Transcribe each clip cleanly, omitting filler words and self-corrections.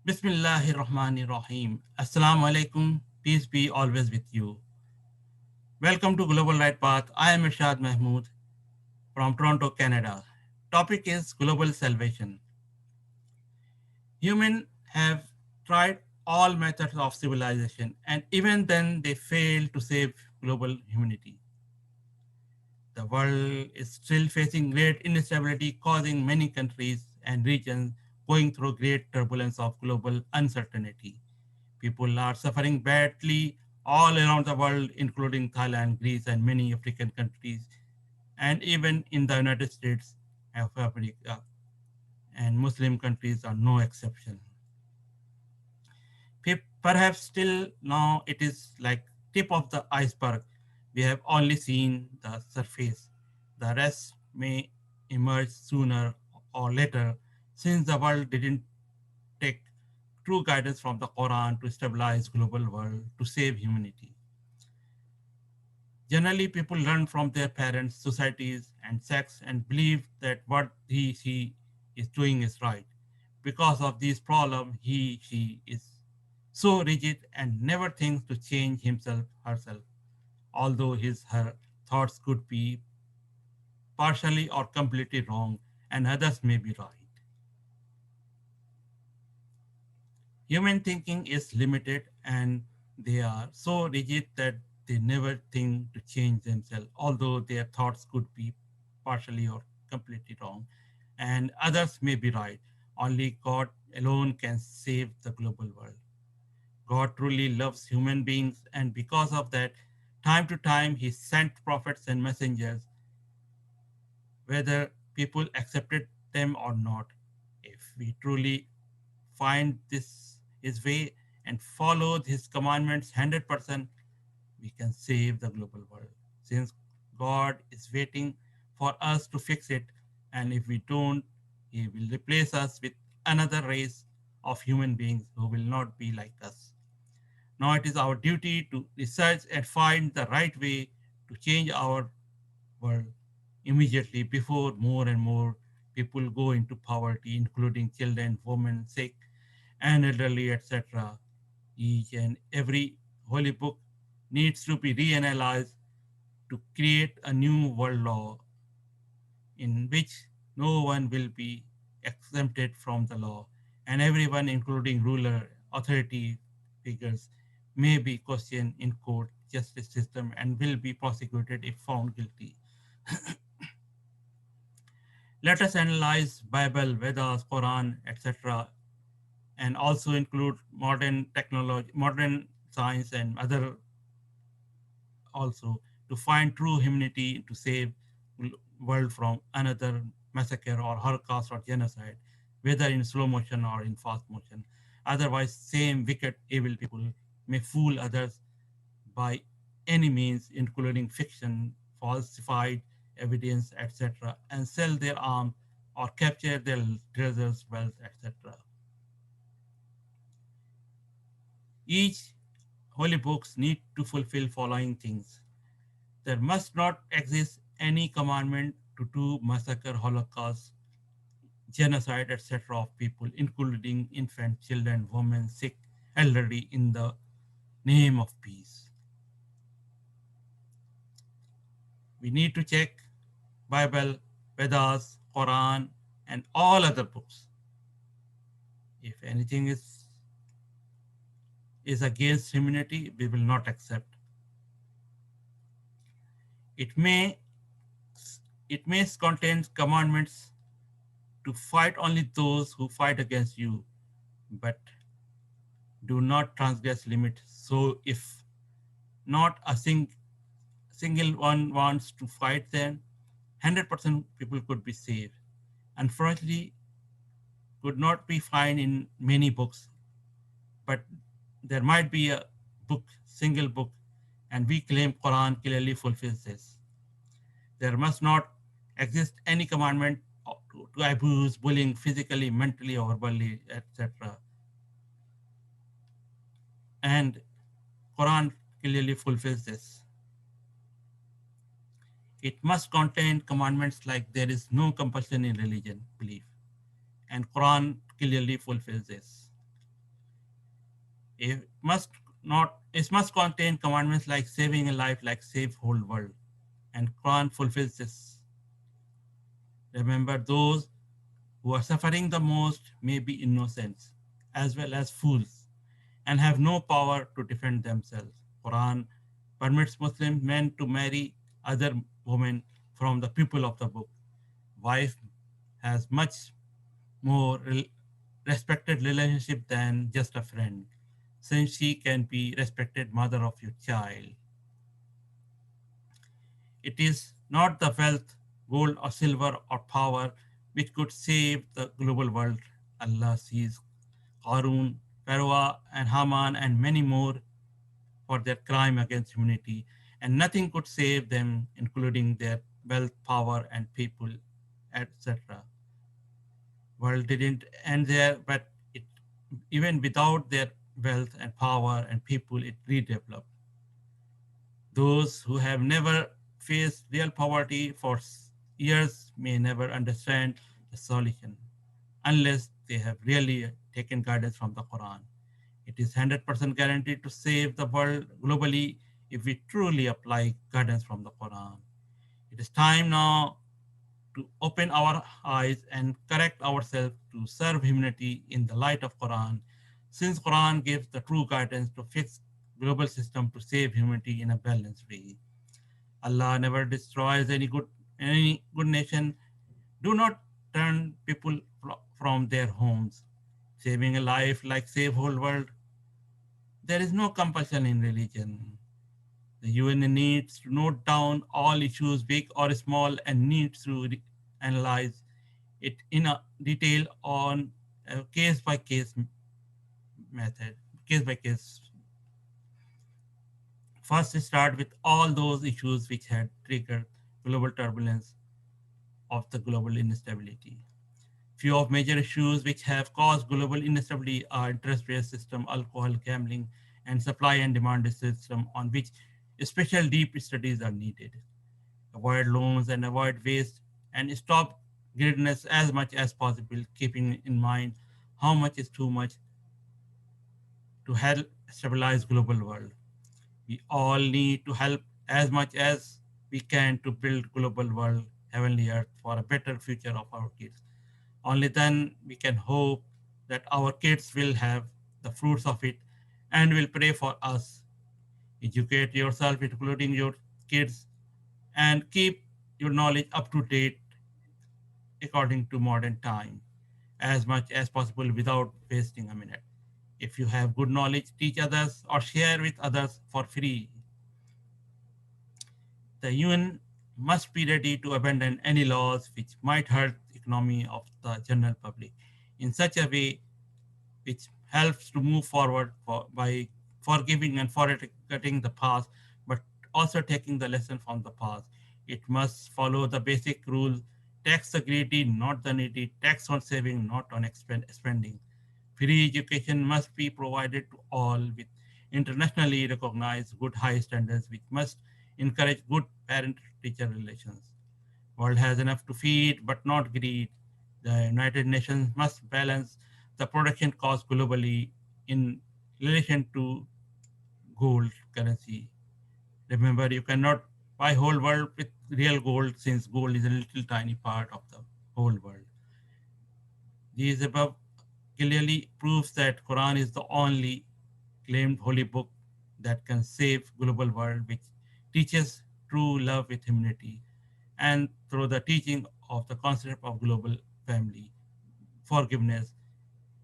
Bismillahir Rahmanir Rahim. Assalamu alaikum. Peace be always with you. Welcome to Global Right Path. I am Irshad Mahmood from Toronto, Canada. Topic is global salvation. Humans have tried all methods of civilization, and even then they fail to save global humanity. The world is still facing great instability, causing many countries and regions going through great turbulence of global uncertainty. People are suffering badly all around the world, including Thailand, Greece, and many African countries, and even in the United States of America, and Muslim countries are no exception. Perhaps still now it is like tip of the iceberg. We have only seen the surface. The rest may emerge sooner or later, since the world didn't take true guidance from the Quran to stabilize global world to save humanity. Generally, people learn from their parents, societies, and sects and believe that what she is doing is right. Because of these problems, she is so rigid and never thinks to change himself, herself, although her thoughts could be partially or completely wrong and others may be right. Human thinking is limited and they are so rigid that they never think to change themselves, although their thoughts could be partially or completely wrong, and others may be right. Only God alone can save the global world. God truly loves human beings, and because of that, time to time, He sent prophets and messengers, whether people accepted them or not. If we truly find this His way and follow His commandments 100%, we can save the global world. Since God is waiting for us to fix it, and if we don't, He will replace us with another race of human beings who will not be like us. Now it is our duty to research and find the right way to change our world immediately before more and more people go into poverty, including children, women, sick, and elderly, etc. Each and every holy book needs to be reanalyzed to create a new world law in which no one will be exempted from the law, and everyone, including ruler, authority figures, may be questioned in court justice system and will be prosecuted if found guilty. Let us analyze Bible, Vedas, Quran, etc., and also include modern technology, modern science, and other also to find true humanity to save world from another massacre or holocaust or genocide, whether in slow motion or in fast motion. Otherwise, same wicked, evil people may fool others by any means, including fiction, falsified evidence, etc., and sell their arms or capture their treasures, wealth, etc. Each holy books need to fulfill following things. There must not exist any commandment to do massacre, holocaust, genocide, etc. of people, including infants, children, women, sick, elderly, in the name of peace. We need to check Bible, Vedas, Quran, and all other books. If anything is against humanity, we will not accept. It may it may contain commandments to fight only those who fight against you, but do not transgress limits. So if not a single one wants to fight, then 100% people could be saved. Unfortunately, could not be found in many books, but there might be a book, single book, and we claim Quran clearly fulfills this. There must not exist any commandment to abuse, bullying physically, mentally, or verbally, etc. And Quran clearly fulfills this. It must contain commandments like there is no compulsion in religion, belief. And Quran clearly fulfills this. It must contain commandments like saving a life, like save whole world. And Quran fulfills this. Remember, those who are suffering the most may be innocents as well as fools and have no power to defend themselves. Quran permits Muslim men to marry other women from the people of the book. Wife has much more respected relationship than just a friend, since she can be respected mother of your child. It is not the wealth, gold or silver or power which could save the global world. Allah sees Qarun, Pharaoh and Haman and many more for their crime against humanity, and nothing could save them, including their wealth, power, and people, etc. World didn't end there, but it, even without their wealth and power and people, it redeveloped. Those who have never faced real poverty for years may never understand the solution unless they have really taken guidance from the Quran. It is 100% guaranteed to save the world globally if we truly apply guidance from the Quran. It is time now to open our eyes and correct ourselves to serve humanity in the light of Quran, since Quran gives the true guidance to fix global system to save humanity in a balanced way. Allah never destroys any good nation. Do not turn people from their homes. Saving a life like save whole world. There is no compulsion in religion. The UN needs to note down all issues, big or small, and needs to analyze it in a detail on a case by case method, case by case. First, start with all those issues which had triggered global turbulence of the global instability. Few of major issues which have caused global instability are interest rate system, alcohol, gambling, and supply and demand system on which special deep studies are needed. Avoid loans and avoid waste and stop greediness as much as possible, keeping in mind how much is too much to help stabilize global world. We all need to help as much as we can to build global world, heavenly earth for a better future of our kids. Only then we can hope that our kids will have the fruits of it and will pray for us. Educate yourself, including your kids, and keep your knowledge up to date according to modern time as much as possible without wasting a minute. If you have good knowledge, teach others or share with others for free. The UN must be ready to abandon any laws which might hurt the economy of the general public in such a way which helps to move forward by forgiving and forgetting the past, but also taking the lesson from the past. It must follow the basic rule: tax the greedy, not the needy, tax on saving, not on spending. Free education must be provided to all with internationally recognized good high standards, which must encourage good parent-teacher relations. World has enough to feed, but not greed. The United Nations must balance the production cost globally in relation to gold currency. Remember, you cannot buy whole world with real gold since gold is a little tiny part of the whole world. These above clearly proves that Quran is the only claimed holy book that can save global world, which teaches true love with humanity and through the teaching of the concept of global family, forgiveness,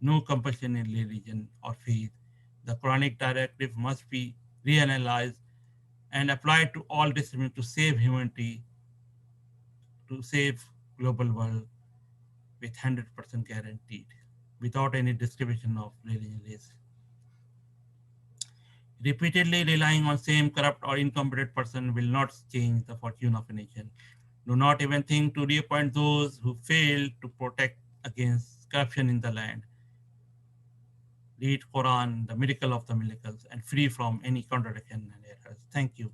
no compulsion in religion or faith. The Quranic directive must be reanalyzed and applied to all disciplines to save humanity, to save global world with 100% guaranteed, without any discrimination of religion race. Repeatedly relying on same corrupt or incompetent person will not change the fortune of a nation. Do not even think to reappoint those who fail to protect against corruption in the land. Read Quran, the miracle of the miracles, and free from any contradiction and errors. Thank you.